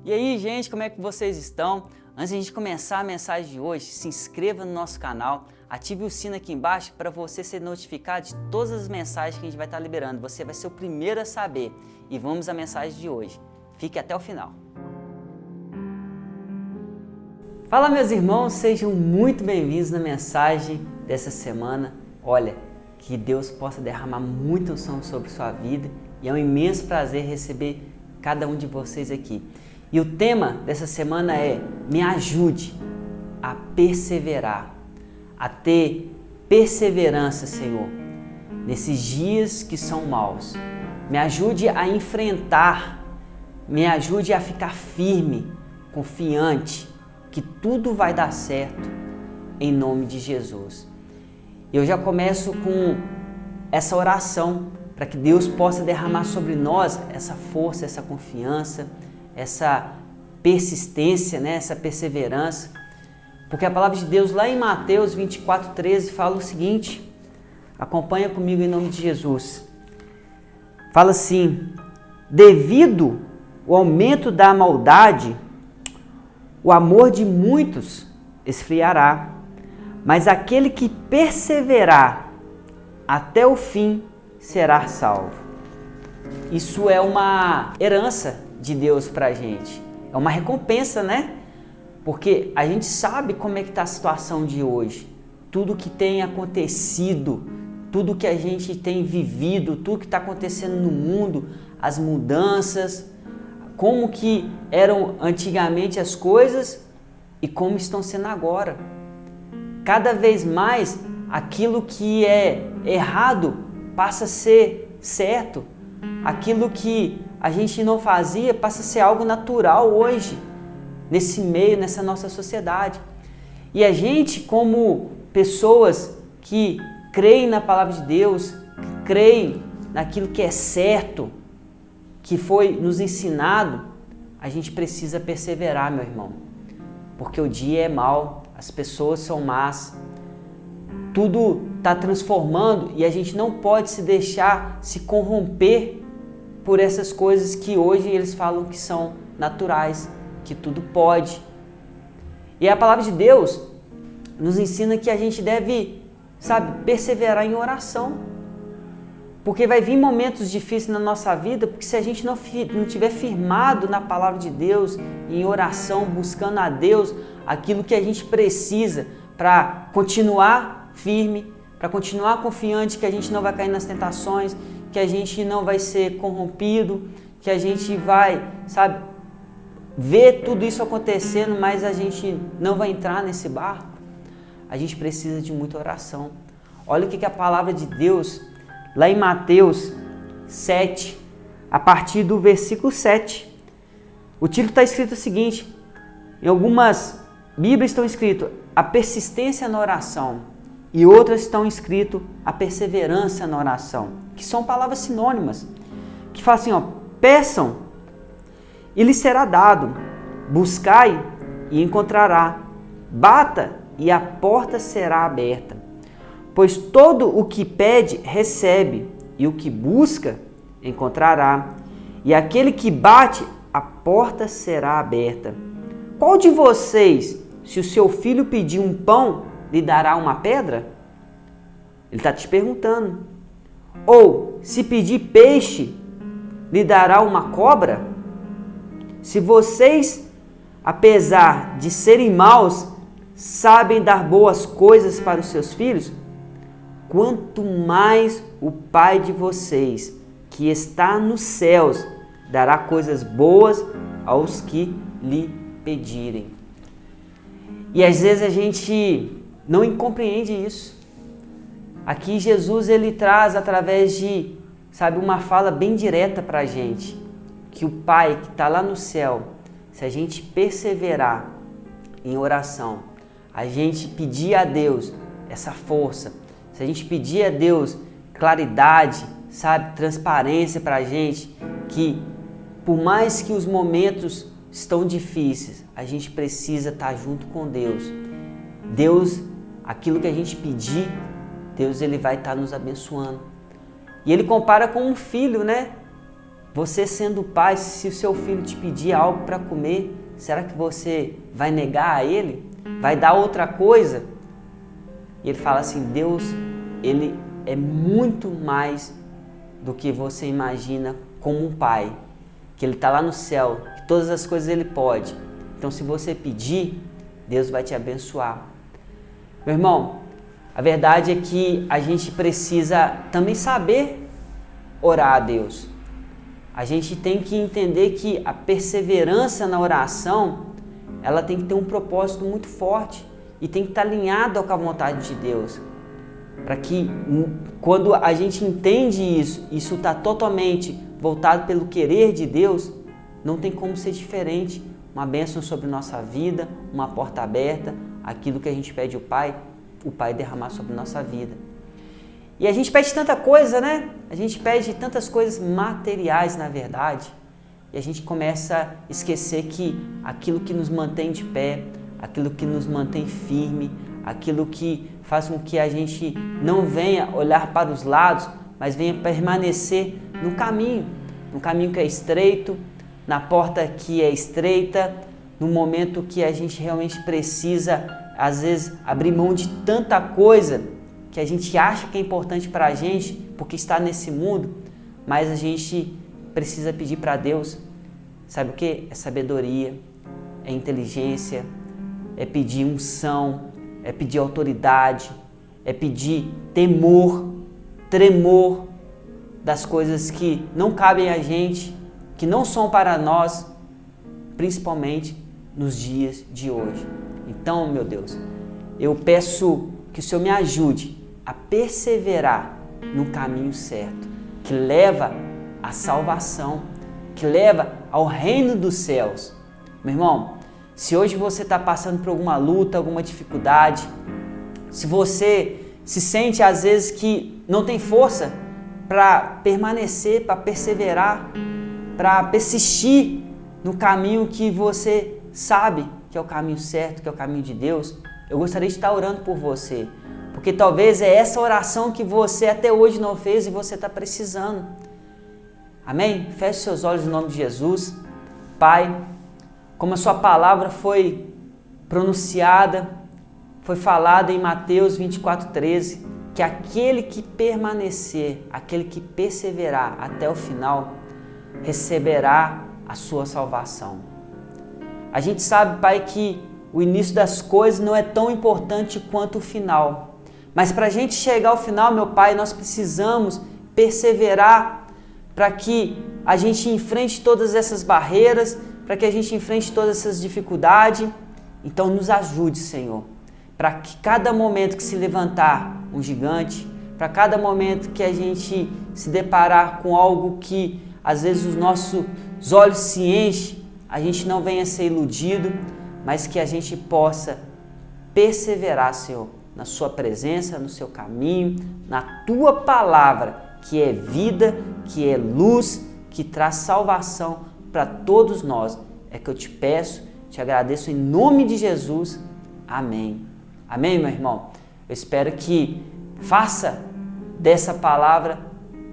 E aí, gente, como é que vocês estão? Antes de a gente começar a mensagem de hoje, se inscreva no nosso canal, ative o sino aqui embaixo para você ser notificado de todas as mensagens que a gente vai estar liberando. Você vai ser o primeiro a saber. E vamos à mensagem de hoje. Fique até o final. Fala, meus irmãos, sejam muito bem-vindos na mensagem dessa semana. Olha, que Deus possa derramar muita unção sobre sua vida e é um imenso prazer receber cada um de vocês aqui. E o tema dessa semana é: me ajude a perseverar, a ter perseverança, Senhor, nesses dias que são maus. Me ajude a enfrentar, me ajude a ficar firme, confiante, que tudo vai dar certo em nome de Jesus. Eu já começo com essa oração para que Deus possa derramar sobre nós essa força, essa confiança, essa persistência, essa perseverança. Porque a palavra de Deus lá em Mateus 24:13 fala o seguinte, acompanha comigo em nome de Jesus. Fala assim: devido ao aumento da maldade, o amor de muitos esfriará, mas aquele que perseverar até o fim será salvo. Isso é uma herança de Deus para a gente. É uma recompensa, Porque a gente sabe como é que está a situação de hoje. Tudo que tem acontecido, tudo que a gente tem vivido, tudo que está acontecendo no mundo, as mudanças, como que eram antigamente as coisas e como estão sendo agora. Cada vez mais, aquilo que é errado passa a ser certo. Aquilo que a gente não fazia passa a ser algo natural hoje, nesse meio, nessa nossa sociedade. E a gente, como pessoas que creem na palavra de Deus, que creem naquilo que é certo, que foi nos ensinado, a gente precisa perseverar, meu irmão. Porque o dia é mau, as pessoas são más, tudo está transformando e a gente não pode se deixar se corromper por essas coisas que hoje eles falam que são naturais, que tudo pode. E a palavra de Deus nos ensina que a gente deve, perseverar em oração. Porque vai vir momentos difíceis na nossa vida, porque se a gente não estiver firmado na palavra de Deus, em oração, buscando a Deus aquilo que a gente precisa para continuar firme, para continuar confiante que a gente não vai cair nas tentações, que a gente não vai ser corrompido, que a gente vai, ver tudo isso acontecendo, mas a gente não vai entrar nesse barco. A gente precisa de muita oração. Olha o que a palavra de Deus, lá em Mateus 7, a partir do versículo 7, o título está escrito o seguinte, em algumas Bíblias estão escrito a persistência na oração, e outras estão escrito a perseverança na oração, que são palavras sinônimas, que falam assim, peçam e lhes será dado, buscai e encontrará, bata e a porta será aberta. Pois todo o que pede, recebe, e o que busca, encontrará, e aquele que bate, a porta será aberta. Qual de vocês, se o seu filho pedir um pão, lhe dará uma pedra? Ele está te perguntando. Ou, se pedir peixe, lhe dará uma cobra? Se vocês, apesar de serem maus, sabem dar boas coisas para os seus filhos, quanto mais o Pai de vocês, que está nos céus, dará coisas boas aos que lhe pedirem. E às vezes a gente não compreende isso. Aqui Jesus ele traz através de, uma fala bem direta para a gente, que o Pai que está lá no céu, se a gente perseverar em oração, a gente pedir a Deus essa força, se a gente pedir a Deus claridade, transparência para a gente, que por mais que os momentos estão difíceis, a gente precisa estar junto com Deus. Deus, aquilo que a gente pedir, Deus ele vai estar nos abençoando. E ele compara com um filho, Você sendo pai, se o seu filho te pedir algo para comer, será que você vai negar a ele? Vai dar outra coisa? E ele fala assim, Deus, ele é muito mais do que você imagina como um pai. Que ele está lá no céu, que todas as coisas ele pode. Então se você pedir, Deus vai te abençoar. Meu irmão, a verdade é que a gente precisa também saber orar a Deus. A gente tem que entender que a perseverança na oração, ela tem que ter um propósito muito forte e tem que estar alinhado com a vontade de Deus. Para que quando a gente entende isso está totalmente voltado pelo querer de Deus, não tem como ser diferente. Uma bênção sobre nossa vida, uma porta aberta, aquilo que a gente pede ao Pai, o Pai derramar sobre nossa vida. E a gente pede tanta coisa, né? A gente pede tantas coisas materiais, na verdade, e a gente começa a esquecer que aquilo que nos mantém de pé, aquilo que nos mantém firme, aquilo que faz com que a gente não venha olhar para os lados, mas venha permanecer no caminho que é estreito, na porta que é estreita, no momento que a gente realmente precisa, às vezes, abrir mão de tanta coisa que a gente acha que é importante para a gente, porque está nesse mundo, mas a gente precisa pedir para Deus, sabe o que? É sabedoria, é inteligência, é pedir unção, é pedir autoridade, é pedir temor, tremor das coisas que não cabem a gente, que não são para nós, principalmente nos dias de hoje. Então, meu Deus, eu peço que o Senhor me ajude a perseverar no caminho certo, que leva à salvação, que leva ao reino dos céus. Meu irmão, se hoje você está passando por alguma luta, alguma dificuldade, se você se sente às vezes que não tem força para permanecer, para perseverar, para persistir no caminho que você sabe que é o caminho certo, que é o caminho de Deus, eu gostaria de estar orando por você, porque talvez é essa oração que você até hoje não fez e você está precisando. Amém? Feche seus olhos em nome de Jesus. Pai, como a sua palavra foi pronunciada, foi falada em Mateus 24:13, que aquele que permanecer, aquele que perseverar até o final, receberá a sua salvação. A gente sabe, Pai, que o início das coisas não é tão importante quanto o final. Mas para a gente chegar ao final, meu Pai, nós precisamos perseverar para que a gente enfrente todas essas barreiras, para que a gente enfrente todas essas dificuldades. Então nos ajude, Senhor, para que cada momento que se levantar um gigante, para cada momento que a gente se deparar com algo que às vezes os nossos olhos se enchem, a gente não venha ser iludido, mas que a gente possa perseverar, Senhor, na sua presença, no seu caminho, na tua palavra, que é vida, que é luz, que traz salvação para todos nós. É que eu te peço, te agradeço em nome de Jesus. Amém. Amém, meu irmão? Eu espero que faça dessa palavra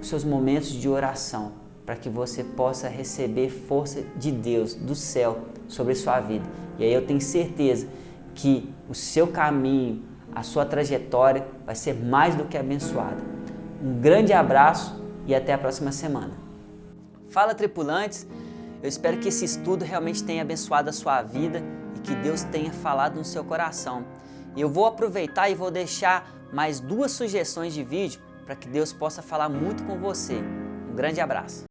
os seus momentos de oração, para que você possa receber força de Deus, do céu, sobre a sua vida. E aí eu tenho certeza que o seu caminho, a sua trajetória vai ser mais do que abençoada. Um grande abraço e até a próxima semana. Fala, tripulantes! Eu espero que esse estudo realmente tenha abençoado a sua vida e que Deus tenha falado no seu coração. E eu vou aproveitar e vou deixar mais 2 sugestões de vídeo para que Deus possa falar muito com você. Um grande abraço!